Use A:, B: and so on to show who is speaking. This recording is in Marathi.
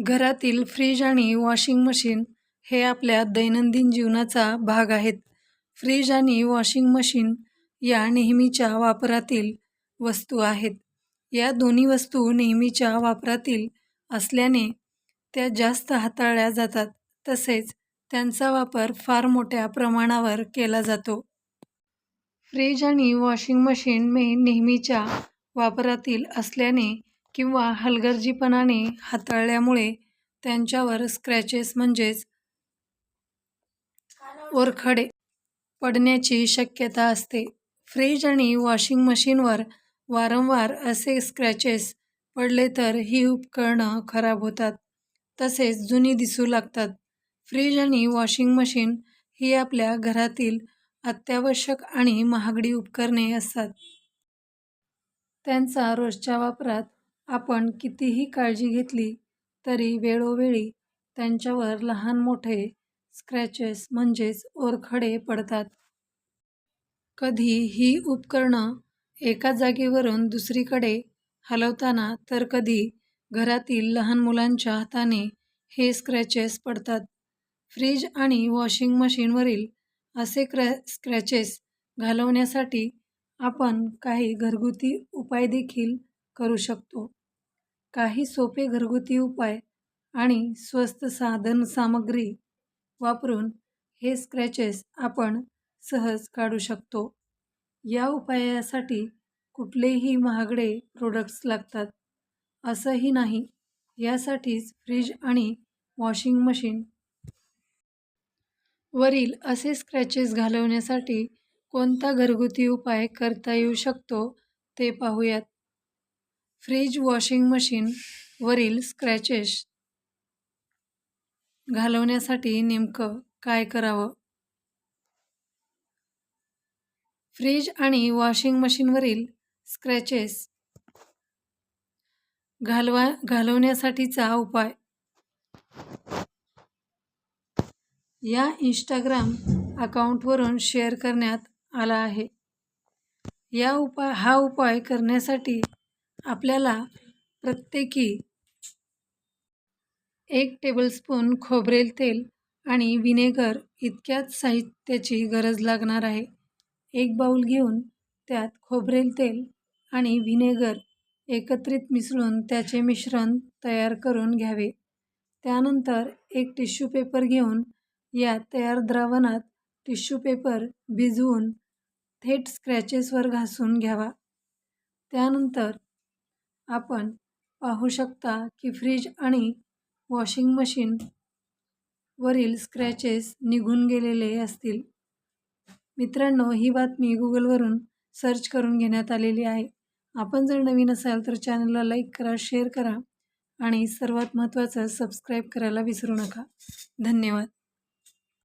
A: घरातील फ्रीज आणि वॉशिंग मशीन हे आपल्या दैनंदिन जीवनाचा भाग आहेत. फ्रीज आणि वॉशिंग मशीन या नेहमीच्या वापरातील वस्तू आहेत. या दोन्ही वस्तू नेहमीच्या वापरातील असल्याने त्या जास्त हाताळल्या जातात, तसेच त्यांचा वापर फार मोठ्या प्रमाणावर केला जातो. फ्रीज आणि वॉशिंग मशीन नेहमीच्या वापरातील असल्याने किंवा हलगर्जीपणाने हाताळल्यामुळे त्यांच्यावर स्क्रॅचेस म्हणजेच ओरखडे पडण्याची शक्यता असते. फ्रीज आणि वॉशिंग मशीनवर वारंवार असे स्क्रॅचेस पडले तर ही उपकरणं खराब होतात, तसेच जुनी दिसू लागतात. फ्रीज आणि वॉशिंग मशीन ही आपल्या घरातील अत्यावश्यक आणि महागडी उपकरणे असतात. त्यांचा रोजच्या वापरात आपण कितीही काळजी घेतली तरी वेळोवेळी त्यांच्यावर लहान मोठे स्क्रॅचेस म्हणजेच ओरखडे पडतात. कधी ही उपकरणं एका जागेवरून दुसरीकडे हलवताना तर कधी घरातील लहान मुलांच्या हाताने हे स्क्रॅचेस पडतात. फ्रीज आणि वॉशिंग मशीनवरील असे स्क्रॅचेस घालवण्यासाठी आपण काही घरगुती उपाय देखील करू शकतो. काही सोपे घरगुती उपाय आणि स्वस्त साधनसामग्री वापरून हे स्क्रॅचेस आपण सहज काढू शकतो. या उपायासाठी कुठलेही महागडे प्रोडक्ट्स लागतात असंही नाही. यासाठीच फ्रीज आणि वॉशिंग मशीन वरील असे स्क्रॅचेस घालवण्यासाठी कोणता घरगुती उपाय करता येऊ शकतो ते पाहूयात. फ्रीज वॉशिंग मशीन वरील स्क्रॅचेस घालवण्यासाठी नेमकं काय करावं? फ्रीज आणि वॉशिंग मशीनवरील स्क्रॅचेस घालवण्यासाठीचा उपाय या इंस्टाग्राम अकाउंटवरून शेअर करण्यात आला आहे. हा उपाय करण्यासाठी आपल्याला प्रत्येकी 1 टेबलस्पून खोबरेल तेल आणि व्हिनेगर इतक्याच साहित्याची गरज लागणार आहे. 1 बाऊल घेऊन त्यात खोबरेल तेल आणि व्हिनेगर एकत्रित मिसळून त्याचे मिश्रण तयार करून घ्यावे. त्यानंतर एक टिश्यू पेपर घेऊन या तयार द्रावणात टिश्यू पेपर भिजवून थेट स्क्रॅचेसवर घासून घ्यावा. त्यानंतर आपण पाहू शकता की फ्रीज आणि वॉशिंग मशीन वरील स्क्रॅचेस निघून गेलेले असतील. मित्रांनो, ही बातमी गुगलवरून सर्च करून घेण्यात आलेली आहे. आपण जर नवीन असाल तर चॅनलला लाईक करा, शेअर करा आणि सर्वात महत्त्वाचं सबस्क्राईब करायला विसरू नका. धन्यवाद.